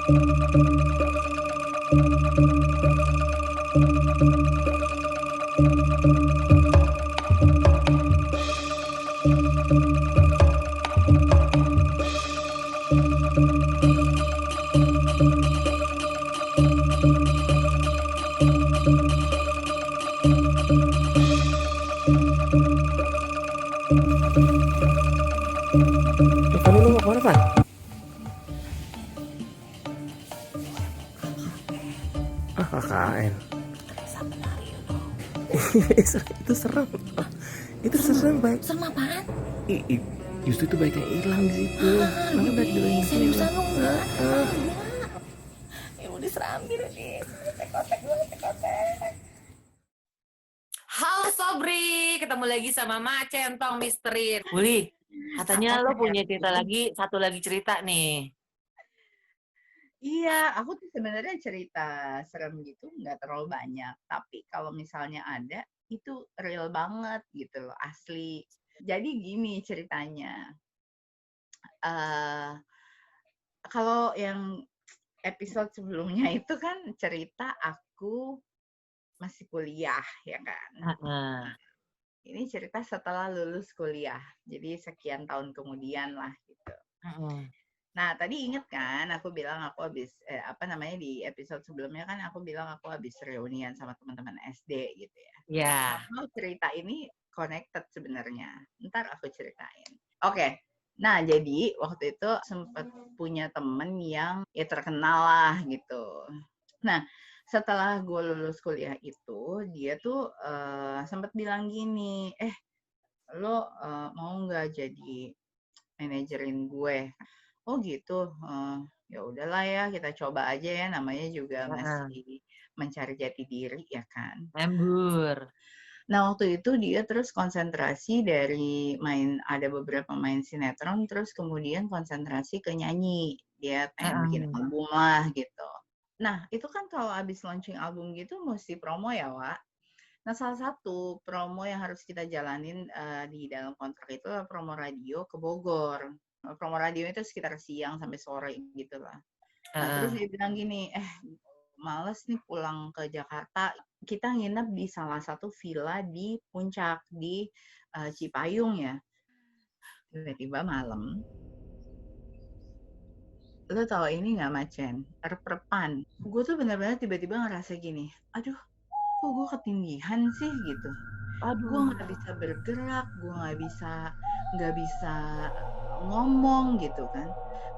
Van, lu mau kemana, Van? KKN. Itu serem. Itu serem, baik. Serem apaan? Justru itu baiknya hilang di situ. Mana baik dulu ini. Seriusan lu enggak? Ya udah serambi deh. Tekotek. Halo Sobri, ketemu lagi sama Mak Centong Misteri. Uli, katanya lo punya cerita lagi, satu lagi cerita nih. Iya, aku tuh sebenarnya cerita serem gitu nggak terlalu banyak. Tapi kalau misalnya ada, itu real banget gitu loh, asli. Jadi gini ceritanya. Kalau yang episode sebelumnya itu kan cerita aku masih kuliah, ya kan? Ini cerita setelah lulus kuliah. Jadi sekian tahun kemudian lah gitu. Nah, tadi inget kan aku bilang aku habis di episode sebelumnya kan aku bilang aku habis reunian sama teman-teman SD gitu ya. Ya. Mau cerita ini connected sebenarnya. Ntar aku ceritain. Oke. Nah, jadi waktu itu sempat punya temen yang ya terkenal lah gitu. Nah, setelah gue lulus kuliah itu, dia tuh sempat bilang gini, lo mau nggak jadi manajerin gue? Oh gitu, ya udahlah ya kita coba aja ya, namanya juga masih mencari jati diri ya kan. Embur. Nah waktu itu dia terus konsentrasi dari ada beberapa main sinetron, terus kemudian konsentrasi ke nyanyi. Dia pengen bikin album lah gitu. Nah itu kan kalau abis launching album gitu mesti promo ya Wak. Nah salah satu promo yang harus kita jalanin di dalam kontrak itu adalah promo radio ke Bogor. Promo radio itu sekitar siang sampai sore gitu lah. Nah terus dia bilang gini, males nih pulang ke Jakarta. Kita nginep di salah satu villa di Puncak, di Cipayung ya. Tiba-tiba malam, lo tau ini nggak Macen? Rep-repan. Gue tuh benar-benar tiba-tiba ngerasa gini, aduh kok gue ketindihan sih gitu. Gue nggak bisa bergerak, gue nggak bisa ngomong gitu kan.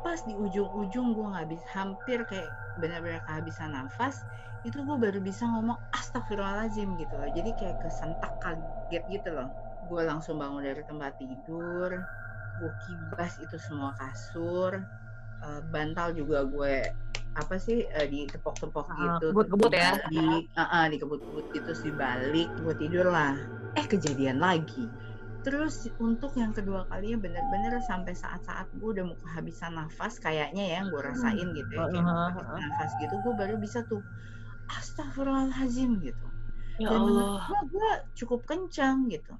Pas di ujung-ujung gue nggak bisa, hampir kayak benar-benar kehabisan nafas, itu gue baru bisa ngomong astagfirullahaladzim gitu loh. Jadi kayak kesentak, kaget gitu loh. Gue langsung bangun dari tempat tidur, gue kibas itu semua kasur, bantal juga gue ditepok-tepok gitu, Kebut-kebut ya? dikebut-kebut gitu, terus dibalik, gue tidur lah. Kejadian lagi. Terus untuk yang kedua kalinya bener-bener sampai saat-saat gue udah mau kehabisan nafas kayaknya ya, yang gue rasain gitu ya, kayak kehabisan nafas gitu, gue baru bisa tuh astagfirullahaladzim gitu. Ya Dan Allah. menurut gue cukup kencang gitu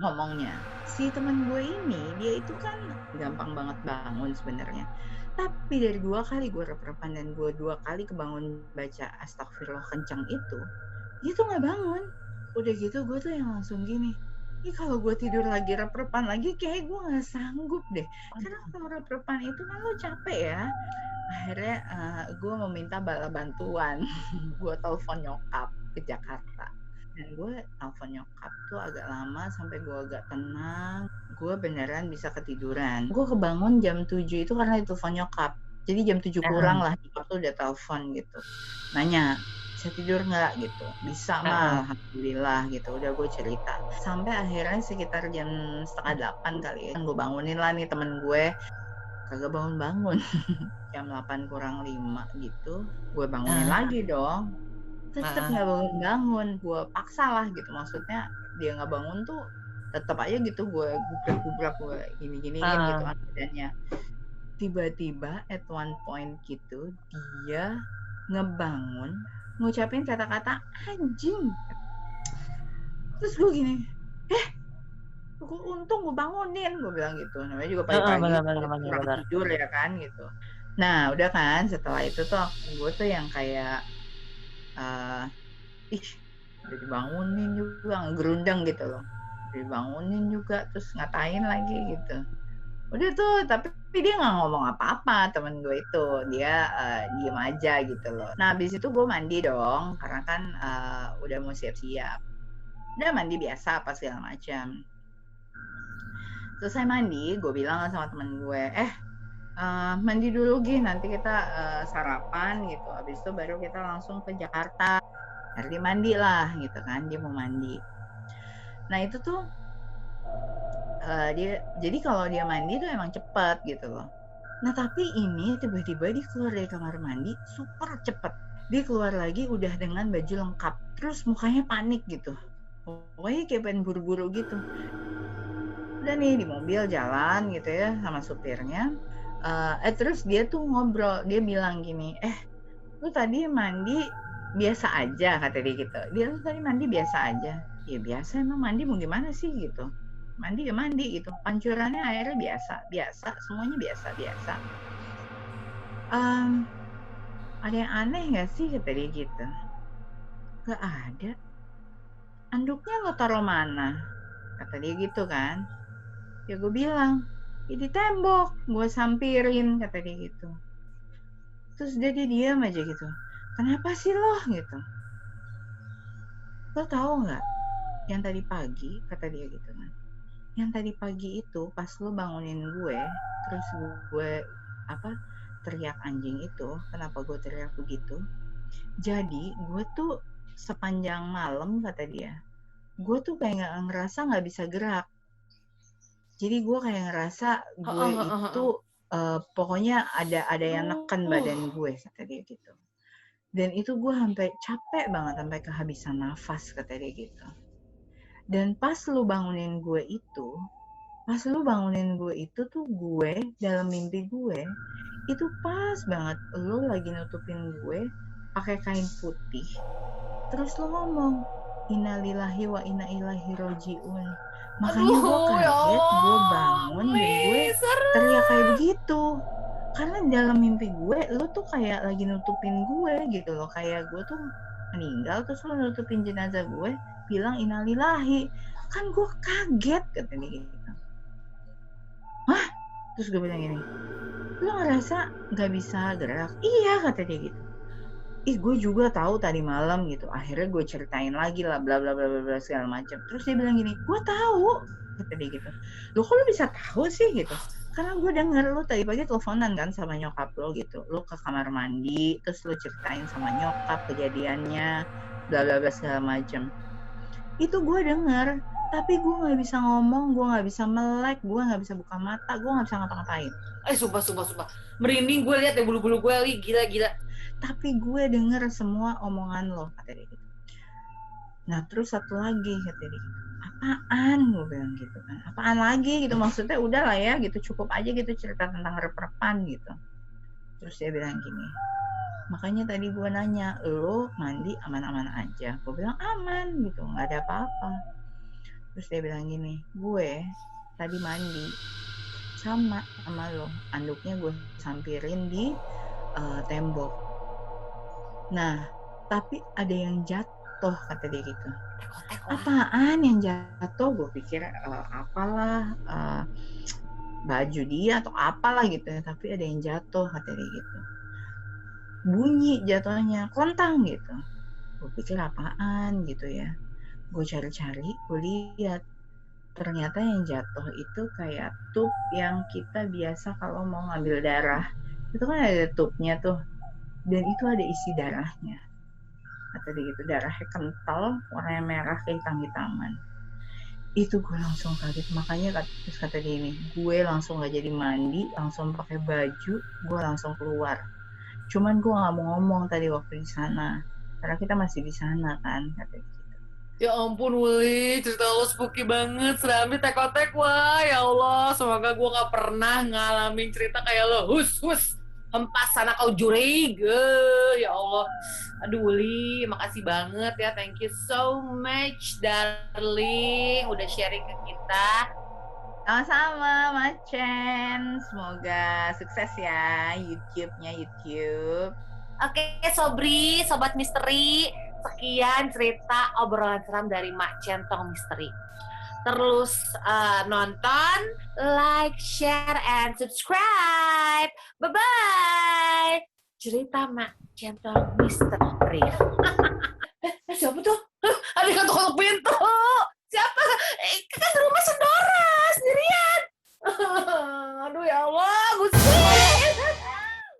ngomongnya. Si teman gue ini, dia itu kan gampang banget bangun sebenarnya. Tapi dari 2 kali gue rep-repan dan gue 2 kali kebangun baca astagfirullah kencang itu, dia tuh nggak bangun. Udah gitu gue tuh yang langsung gini, kalau gue tidur lagi rep-repan lagi kayak gue nggak sanggup deh. Karena kalau rep-repan itu kan lo capek ya. Akhirnya gue meminta bala bantuan. Gue telepon nyokap ke Jakarta. Dan gue telepon nyokap tuh agak lama sampai gue agak tenang. Gue beneran bisa ketiduran. Gue kebangun jam 7 itu karena ditelepon nyokap. Jadi jam 7 kurang lah, nyokap tuh udah telepon gitu. Nanya, bisa tidur nggak gitu? Bisa mah, alhamdulillah gitu. Udah gue cerita. Sampai akhirnya sekitar jam 7:30 kali ya. Gue bangunin lah nih temen gue. Kagak bangun-bangun. Jam 8 kurang 5 gitu. Gue bangunin lagi dong. Tetep nggak bangun-bangun, gue paksa lah gitu, maksudnya dia nggak bangun tuh tetep aja gitu gue gubrak-gubrak, gue gini-giniin gitu badannya. Tiba-tiba at one point gitu dia ngebangun ngucapin kata-kata anjing. Terus gue gini, untung gue bangunin, gue bilang gitu, namanya juga pagi-pagi kurang tidur ya kan gitu. Nah, udah kan setelah itu tuh gue tuh yang kayak ih, udah dibangunin juga, ngerundeng gitu loh. Dibangunin juga, terus ngatain lagi gitu. Udah tuh, tapi dia nggak ngomong apa-apa, temen gue itu. Dia diem aja gitu loh. Nah, habis itu gue mandi dong, karena kan udah mau siap-siap. Udah mandi biasa apa segala macam. Selesai mandi, gue bilang sama temen gue, mandi dulu Gi, nanti kita sarapan gitu. Habis itu baru kita langsung ke Jakarta. Nanti mandi lah gitu kan, dia mau mandi. Nah itu tuh dia, jadi kalau dia mandi tuh emang cepet gitu loh. Nah tapi ini tiba-tiba dia keluar dari kamar mandi super cepet. Dia keluar lagi udah dengan baju lengkap. Terus mukanya panik gitu. Pokoknya kayak pengen buru-buru gitu. Udah nih di mobil jalan gitu ya sama supirnya. Terus dia tuh ngobrol, dia bilang gini, lu tadi mandi biasa aja, kata dia gitu. Dia tuh tadi mandi biasa aja. Ya biasa, emang mandi mau gimana sih gitu. Mandi ya mandi gitu. Pancurannya airnya biasa, semuanya biasa. Ada yang aneh nggak sih, kata dia gitu. Gak ada. Anduknya lo taruh mana? Kata dia gitu kan. Ya gue bilang, ya di tembok, gue sampirin, kata dia gitu. Terus dia diam aja gitu. Kenapa sih lo gitu? Lo tahu nggak? Yang tadi pagi, kata dia gitu kan. Yang tadi pagi itu pas lo bangunin gue, terus gue teriak anjing itu, kenapa gue teriak begitu? Jadi gue tuh sepanjang malam, kata dia, gue tuh kayak ngerasa nggak bisa gerak. Jadi gue kayak ngerasa gue itu pokoknya ada yang neken badan gue, kata dia gitu. Dan itu gue sampai capek banget, sampai kehabisan nafas, kata dia gitu. Dan pas lu bangunin gue itu tuh gue dalam mimpi gue itu pas banget lu lagi nutupin gue pakai kain putih, terus lu ngomong innalillahi wa inna ilaihi rojiun. Makanya gue kaget, gue bangun dan gue teriak kayak begitu. Karena dalam mimpi gue, lu tuh kayak lagi nutupin gue gitu loh. Kayak gue tuh meninggal, terus lu nutupin jenazah gue, bilang innalillahi. Kan gue kaget, kata dia gitu. Hah? Terus gue bilang gini, lu ngerasa gak bisa gerak? Iya, kata dia gitu. Gue juga tahu tadi malam gitu. Akhirnya gue ceritain lagi lah, bla bla bla bla segala macam. Terus dia bilang gini, gue tahu, kata dia gitu. Lo kok lo bisa tahu sih gitu? Karena gue denger lo tadi pagi teleponan kan sama nyokap lo gitu. Lo ke kamar mandi, terus lo ceritain sama nyokap kejadiannya, bla bla bla segala macam. Itu gue denger, tapi gue nggak bisa ngomong, gue nggak bisa melek, gue nggak bisa buka mata, gue nggak bisa ngapa-ngapain. Sumpah. Merinding gue lihat ya bulu-bulu gue, Li. Gila. Tapi gue denger semua omongan lo, kata dia gitu. Nah terus satu lagi, kata dia gitu. Apaan? Gue bilang gitu kan. Apaan lagi gitu, maksudnya udah lah ya gitu, cukup aja gitu cerita tentang rep-repan gitu. Terus dia bilang gini, makanya tadi gue nanya, lo mandi aman-aman aja? Gue bilang aman gitu, gak ada apa-apa. Terus dia bilang gini, gue tadi mandi sama lo, anduknya gue sampirin di tembok. Nah, tapi ada yang jatuh, kata dia gitu. Apaan yang jatuh? Gue pikir apalah, baju dia atau apalah gitu ya. Tapi ada yang jatuh, kata dia gitu. Bunyi jatuhnya, kontang gitu. Gue pikir apaan gitu ya. Gue cari-cari, gue lihat. Ternyata yang jatuh itu kayak tub yang kita biasa kalau mau ngambil darah. Itu kan ada tubnya tuh. Dan itu ada isi darahnya, kata dia gitu. Darahnya kental, warnanya merah, kehitam-hitaman. Itu gue langsung kaget. Makanya terus kata dia ini, gue langsung gak jadi mandi, langsung pakai baju, gue langsung keluar. Cuman gue gak mau ngomong tadi waktu di sana, karena kita masih di sana kan, kata dia gitu. Ya ampun, Wuli, cerita lo spooky banget. Serambi tek-tek, wah ya Allah. Semoga gue gak pernah ngalamin cerita kayak lo. Hus. Hempas sana kau jurig. Ya Allah. Aduh, Wuli, makasih banget ya. Thank you so much, darling. Udah sharing ke kita. Sama-sama, Machen. Semoga sukses ya YouTube. Oke, Sobri, Sobat Misteri. Sekian cerita obrolan seram dari Mak Centong Misteri. Terus nonton, like, share, and subscribe. Bye-bye. Cerita Mak Centong Misteri. Siapa tuh? Ada yang ketuk pintu.